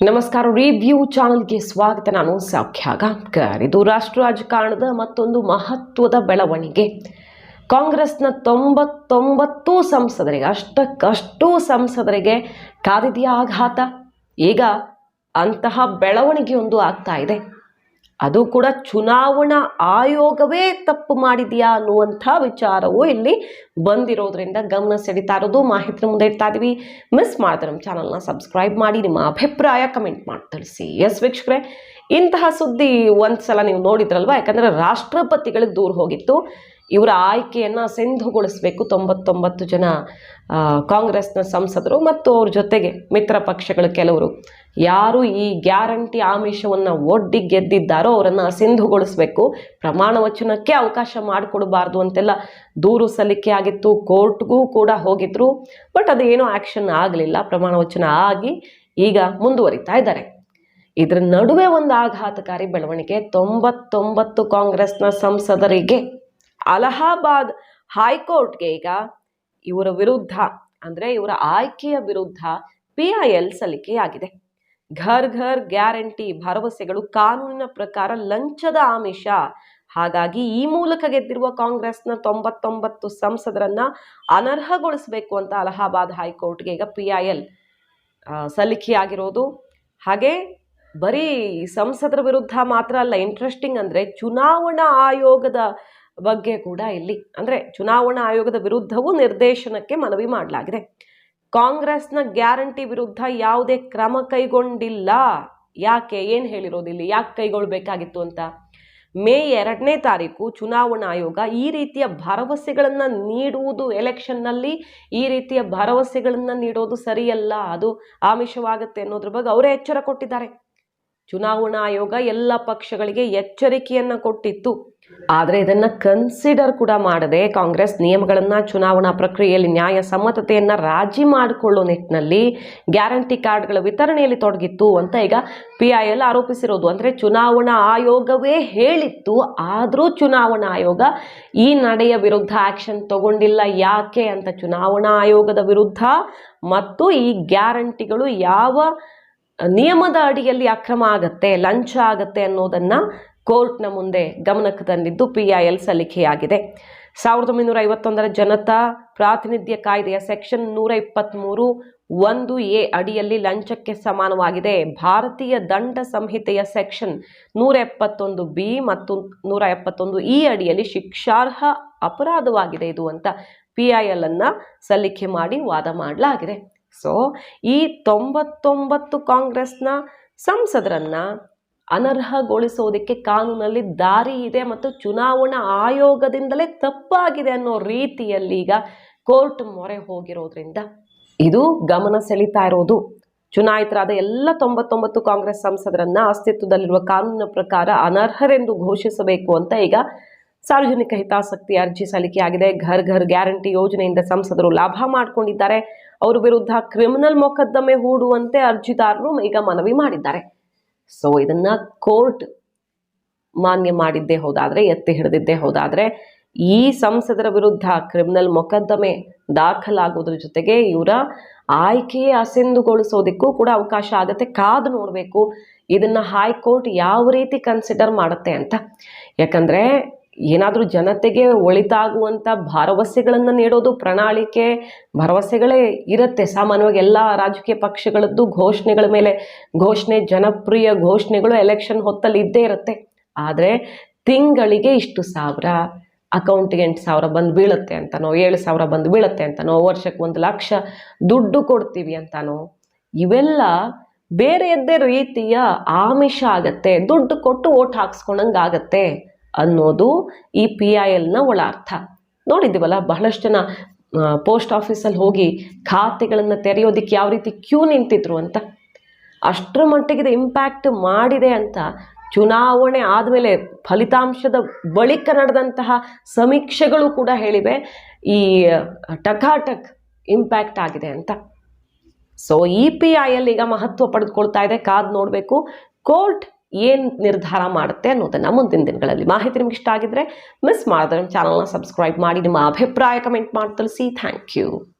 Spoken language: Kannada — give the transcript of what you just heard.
ನಮಸ್ಕಾರ. ರಿವ್ಯೂ ಚಾನಲ್ಗೆ ಸ್ವಾಗತ. ನಾನು ಸೌಖ್ಯ ಗಾಂವ್ಕರ್. ಇದು ರಾಷ್ಟ್ರ ರಾಜಕಾರಣದ ಮತ್ತೊಂದು ಮಹತ್ವದ ಬೆಳವಣಿಗೆ. ಕಾಂಗ್ರೆಸ್ನ 99 ಸಂಸದರಿಗೆ ಅಷ್ಟಕ್ಕಷ್ಟು ಸಂಸದರಿಗೆ ಕಾದಿದೆಯಾ ಆಘಾತ. ಈಗ ಅಂತಹ ಬೆಳವಣಿಗೆಯೊಂದು ಆಗ್ತಾ ಇದೆ. ಅದು ಕೂಡ ಚುನಾವಣಾ ಆಯೋಗವೇ ತಪ್ಪು ಮಾಡಿದೆಯಾ ಅನ್ನುವಂಥ ವಿಚಾರವೂ ಇಲ್ಲಿ ಬಂದಿರೋದ್ರಿಂದ ಗಮನ ಸೆಳೀತಾ ಇರೋದು. ಮಾಹಿತಿ ಮುಂದೆ ಇಡ್ತಾ ಇದೀವಿ. ಮಿಸ್ ಮಾಡಿದ್ರೆ ನಮ್ಮ ಚಾನಲ್ನ ಸಬ್ಸ್ಕ್ರೈಬ್ ಮಾಡಿ, ನಿಮ್ಮ ಅಭಿಪ್ರಾಯ ಕಮೆಂಟ್ ಮಾಡಿ ತಿಳಿಸಿ. ಎಸ್ ವೀಕ್ಷಕರೇ, ಇಂತಹ ಸುದ್ದಿ ಒಂದ್ಸಲ ನೀವು ನೋಡಿದ್ರಲ್ವಾ? ಯಾಕಂದರೆ ರಾಷ್ಟ್ರಪತಿಗಳಿಗೆ ದೂರ ಹೋಗಿತ್ತು. ಇವರ ಆಯ್ಕೆಯನ್ನು ಸಿಂಧುಗೊಳಿಸಬೇಕು 99 ಜನ ಕಾಂಗ್ರೆಸ್ನ ಸಂಸದರು ಮತ್ತು ಅವ್ರ ಜೊತೆಗೆ ಮಿತ್ರ ಪಕ್ಷಗಳ ಕೆಲವರು ಯಾರು ಈ ಗ್ಯಾರಂಟಿ ಆಮಿಷವನ್ನು ಒಡ್ಡಿ ಗೆದ್ದಿದ್ದಾರೋ ಅವರನ್ನು ಸಿಂಧುಗೊಳಿಸಬೇಕು, ಪ್ರಮಾಣ ವಚನಕ್ಕೆ ಅವಕಾಶ ಮಾಡಿಕೊಡಬಾರ್ದು ಅಂತೆಲ್ಲ ದೂರು ಸಲ್ಲಿಕೆ ಆಗಿತ್ತು. ಕೋರ್ಟ್ಗೂ ಕೂಡ ಹೋಗಿದ್ರು. ಬಟ್ ಅದೇನೋ ಆ್ಯಕ್ಷನ್ ಆಗಲಿಲ್ಲ. ಪ್ರಮಾಣ ವಚನ ಆಗಿ ಈಗ ಮುಂದುವರಿತಾ ಇದ್ದಾರೆ. ಇದರ ನಡುವೆ ಒಂದು ಆಘಾತಕಾರಿ ಬೆಳವಣಿಗೆ. 99 ಕಾಂಗ್ರೆಸ್ನ ಸಂಸದರಿಗೆ ಅಲಹಾಬಾದ್ ಹೈಕೋರ್ಟ್ಗೆ ಈಗ ಇವರ ವಿರುದ್ಧ, ಅಂದರೆ ಇವರ ಆಯ್ಕೆಯ ವಿರುದ್ಧ PIL ಸಲ್ಲಿಕೆಯಾಗಿದೆ. ಘರ್ ಘರ್ ಗ್ಯಾರಂಟಿ ಭರವಸೆಗಳು ಕಾನೂನಿನ ಪ್ರಕಾರ ಲಂಚದ ಆಮಿಷ. ಹಾಗಾಗಿ ಈ ಮೂಲಕ ಗೆದ್ದಿರುವ ಕಾಂಗ್ರೆಸ್ನ 99 ಸಂಸದರನ್ನ ಅನರ್ಹಗೊಳಿಸಬೇಕು ಅಂತ ಅಲಹಾಬಾದ್ ಹೈಕೋರ್ಟ್ಗೆ ಈಗ PIL ಸಲ್ಲಿಕೆಯಾಗಿರೋದು. ಹಾಗೆ ಬರೀ ಸಂಸದರ ವಿರುದ್ಧ ಮಾತ್ರ ಅಲ್ಲ, ಇಂಟ್ರೆಸ್ಟಿಂಗ್ ಅಂದರೆ ಚುನಾವಣಾ ಆಯೋಗದ ಬಗ್ಗೆ ಕೂಡ ಇಲ್ಲಿ, ಅಂದರೆ ಚುನಾವಣಾ ಆಯೋಗದ ವಿರುದ್ಧವೂ ನಿರ್ದೇಶನಕ್ಕೆ ಮನವಿ ಮಾಡಲಾಗಿದೆ. ಕಾಂಗ್ರೆಸ್ನ ಗ್ಯಾರಂಟಿ ವಿರುದ್ಧ ಯಾವುದೇ ಕ್ರಮ ಕೈಗೊಂಡಿಲ್ಲ. ಯಾಕೆ, ಏನು ಹೇಳಿರೋದಿಲ್ಲ, ಯಾಕೆ ಕೈಗೊಳ್ಳಬೇಕಾಗಿತ್ತು ಅಂತ. ಮೇ 2ನೇ ತಾರೀಕು ಚುನಾವಣಾ ಆಯೋಗ ಈ ರೀತಿಯ ಭರವಸೆಗಳನ್ನು ನೀಡುವುದು, ಎಲೆಕ್ಷನ್ನಲ್ಲಿ ಈ ರೀತಿಯ ಭರವಸೆಗಳನ್ನು ನೀಡೋದು ಸರಿಯಲ್ಲ, ಅದು ಆಮಿಷವಾಗುತ್ತೆ ಅನ್ನೋದ್ರ ಬಗ್ಗೆ ಅವರೇ ಎಚ್ಚರ ಕೊಟ್ಟಿದ್ದಾರೆ. ಚುನಾವಣಾ ಆಯೋಗ ಎಲ್ಲ ಪಕ್ಷಗಳಿಗೆ ಎಚ್ಚರಿಕೆಯನ್ನು ಕೊಟ್ಟಿತ್ತು. ಆದರೆ ಇದನ್ನು ಕನ್ಸಿಡರ್ ಕೂಡ ಮಾಡದೆ ಕಾಂಗ್ರೆಸ್ ನಿಯಮಗಳನ್ನು, ಚುನಾವಣಾ ಪ್ರಕ್ರಿಯೆಯಲ್ಲಿ ನ್ಯಾಯಸಮ್ಮತತೆಯನ್ನು ರಾಜಿ ಮಾಡಿಕೊಳ್ಳೋ ನಿಟ್ಟಿನಲ್ಲಿ ಗ್ಯಾರಂಟಿ ಕಾರ್ಡ್ಗಳ ವಿತರಣೆಯಲ್ಲಿ ತೊಡಗಿತ್ತು ಅಂತ ಈಗ PIL ಆರೋಪಿಸಿರೋದು. ಅಂದರೆ ಚುನಾವಣಾ ಆಯೋಗವೇ ಹೇಳಿತ್ತು, ಆದರೂ ಚುನಾವಣಾ ಆಯೋಗ ಈ ನಡೆಯ ವಿರುದ್ಧ ಆ್ಯಕ್ಷನ್ ತಗೊಂಡಿಲ್ಲ. ಯಾಕೆ ಅಂತ, ಚುನಾವಣಾ ಆಯೋಗದ ವಿರುದ್ಧ ಮತ್ತು ಈ ಗ್ಯಾರಂಟಿಗಳು ಯಾವ ನಿಯಮದ ಅಡಿಯಲ್ಲಿ ಅಕ್ರಮ ಆಗತ್ತೆ, ಲಂಚ ಆಗತ್ತೆ ಅನ್ನೋದನ್ನು ಕೋರ್ಟ್ನ ಮುಂದೆ ಗಮನಕ್ಕೆ ತಂದಿದ್ದು PIL ಸಲ್ಲಿಕೆಯಾಗಿದೆ. 1951 ಜನತಾ ಪ್ರಾತಿನಿಧ್ಯ ಕಾಯ್ದೆಯ ಸೆಕ್ಷನ್ 123(1)A ಅಡಿಯಲ್ಲಿ ಲಂಚಕ್ಕೆ ಸಮಾನವಾಗಿದೆ. ಭಾರತೀಯ ದಂಡ ಸಂಹಿತೆಯ ಸೆಕ್ಷನ್ 171B ಮತ್ತು 171E ಅಡಿಯಲ್ಲಿ ಶಿಕ್ಷಾರ್ಹ ಅಪರಾಧವಾಗಿದೆ ಇದು ಅಂತ PIL ಅನ್ನು ಸಲ್ಲಿಕೆ ಮಾಡಿ ವಾದ ಮಾಡಲಾಗಿದೆ. ಸೊ ಈ 99 ಕಾಂಗ್ರೆಸ್ನ ಸಂಸದರನ್ನ ಅನರ್ಹಗೊಳಿಸೋದಕ್ಕೆ ಕಾನೂನಲ್ಲಿ ದಾರಿ ಇದೆ ಮತ್ತು ಚುನಾವಣಾ ಆಯೋಗದಿಂದಲೇ ತಪ್ಪಾಗಿದೆ ಅನ್ನೋ ರೀತಿಯಲ್ಲಿ ಈಗ ಕೋರ್ಟ್ ಮೊರೆ ಹೋಗಿರೋದ್ರಿಂದ ಇದು ಗಮನ ಸೆಳೀತಾ ಇರೋದು. ಚುನಾಯಿತರಾದ ಎಲ್ಲ 99 ಕಾಂಗ್ರೆಸ್ ಸಂಸದರನ್ನ ಅಸ್ತಿತ್ವದಲ್ಲಿರುವ ಕಾನೂನಿನ ಪ್ರಕಾರ ಅನರ್ಹರೆಂದು ಘೋಷಿಸಬೇಕು ಅಂತ ಈಗ ಸಾರ್ವಜನಿಕ ಹಿತಾಸಕ್ತಿ ಅರ್ಜಿ ಸಲ್ಲಿಕೆಯಾಗಿದೆ. ಘರ್ ಘರ್ ಗ್ಯಾರಂಟಿ ಯೋಜನೆಯಿಂದ ಸಂಸದರು ಲಾಭ ಮಾಡಿಕೊಂಡಿದ್ದಾರೆ. ಅವರ ವಿರುದ್ಧ ಕ್ರಿಮಿನಲ್ ಮೊಕದ್ದಮೆ ಹೂಡುವಂತೆ ಅರ್ಜಿದಾರರು ಈಗ ಮನವಿ ಮಾಡಿದ್ದಾರೆ. ಸೊ ಇದನ್ನ ಕೋರ್ಟ್ ಮಾನ್ಯ ಮಾಡಿದ್ದೇ ಹೋದಾದರೆ, ಎತ್ತಿ ಹಿಡಿದಿದ್ದೇ ಹೋದಾದರೆ ಈ ಸಂಸದರ ವಿರುದ್ಧ ಕ್ರಿಮಿನಲ್ ಮೊಕದ್ದಮೆ ದಾಖಲಾಗೋದ್ರ ಜೊತೆಗೆ ಇವರ ಆಯ್ಕೆಯೇ ಅಸಿಂಧುಗೊಳಿಸೋದಕ್ಕೂ ಕೂಡ ಅವಕಾಶ ಆಗುತ್ತೆ. ಕಾದು ನೋಡಬೇಕು ಇದನ್ನ ಹೈಕೋರ್ಟ್ ಯಾವ ರೀತಿ ಕನ್ಸಿಡರ್ ಮಾಡುತ್ತೆ ಅಂತ. ಯಾಕಂದರೆ ಏನಾದರೂ ಜನತೆಗೆ ಒಳಿತಾಗುವಂಥ ಭರವಸೆಗಳನ್ನು ನೀಡೋದು, ಪ್ರಣಾಳಿಕೆ ಭರವಸೆಗಳೇ ಇರುತ್ತೆ ಸಾಮಾನ್ಯವಾಗಿ ಎಲ್ಲ ರಾಜಕೀಯ ಪಕ್ಷಗಳದ್ದು. ಘೋಷಣೆಗಳ ಮೇಲೆ ಘೋಷಣೆ, ಜನಪ್ರಿಯ ಘೋಷಣೆಗಳು ಎಲೆಕ್ಷನ್ ಹೊತ್ತಲ್ಲಿ ಇದ್ದೇ ಇರುತ್ತೆ. ಆದರೆ ತಿಂಗಳಿಗೆ ಇಷ್ಟು ಸಾವಿರ, ಅಕೌಂಟಿಗೆ 8,000 ಬಂದು ಬೀಳುತ್ತೆ ಅಂತನೋ, 7,000 ಬಂದು ಬೀಳುತ್ತೆ ಅಂತನೋ, ವರ್ಷಕ್ಕೆ 1 ಲಕ್ಷ ದುಡ್ಡು ಕೊಡ್ತೀವಿ ಅಂತನೋ, ಇವೆಲ್ಲ ಬೇರೆಯದ್ದೇ ರೀತಿಯ ಆಮಿಷ ಆಗತ್ತೆ. ದುಡ್ಡು ಕೊಟ್ಟು ಓಟ್ ಹಾಕ್ಸ್ಕೊಂಡಂಗೆ ಆಗತ್ತೆ ಅನ್ನೋದು ಈ PILನ ಒಳ ಅರ್ಥ. ನೋಡಿದ್ದೀವಲ್ಲ, ಬಹಳಷ್ಟು ಜನ ಪೋಸ್ಟ್ ಆಫೀಸಲ್ಲಿ ಹೋಗಿ ಖಾತೆಗಳನ್ನು ತೆರೆಯೋದಕ್ಕೆ ಯಾವ ರೀತಿ ಕ್ಯೂ ನಿಂತಿದ್ರು ಅಂತ. ಅಷ್ಟರ ಮಟ್ಟಿಗೆ ಇಂಪ್ಯಾಕ್ಟ್ ಮಾಡಿದೆ ಅಂತ ಚುನಾವಣೆ ಆದಮೇಲೆ ಫಲಿತಾಂಶದ ಬಳಿಕ ನಡೆದಂತಹ ಸಮೀಕ್ಷೆಗಳು ಕೂಡ ಹೇಳಿವೆ, ಈ ಟಕಾಟಕ್ ಇಂಪ್ಯಾಕ್ಟ್ ಆಗಿದೆ ಅಂತ. ಸೊ ಈ PIL ಈಗ ಮಹತ್ವ ಪಡೆದುಕೊಳ್ತಾ ಇದೆ. ಕಾದು ನೋಡಬೇಕು ಕೋರ್ಟ್ ಏನು ನಿರ್ಧಾರ ಮಾಡುತ್ತೆ ಅನ್ನೋದನ್ನು ಮುಂದಿನ ದಿನಗಳಲ್ಲಿ. ಮಾಹಿತಿ ನಿಮ್ಗೆ ಇಷ್ಟ ಆಗಿದ್ರೆ ಮಿಸ್ ಮಾಡಿದ್ರೆ ಚಾನಲ್ನ ಸಬ್ಸ್ಕ್ರೈಬ್ ಮಾಡಿ, ನಿಮ್ಮ ಅಭಿಪ್ರಾಯ ಕಮೆಂಟ್ ಮಾಡಿ ತಿಳಿಸಿ. Thank you.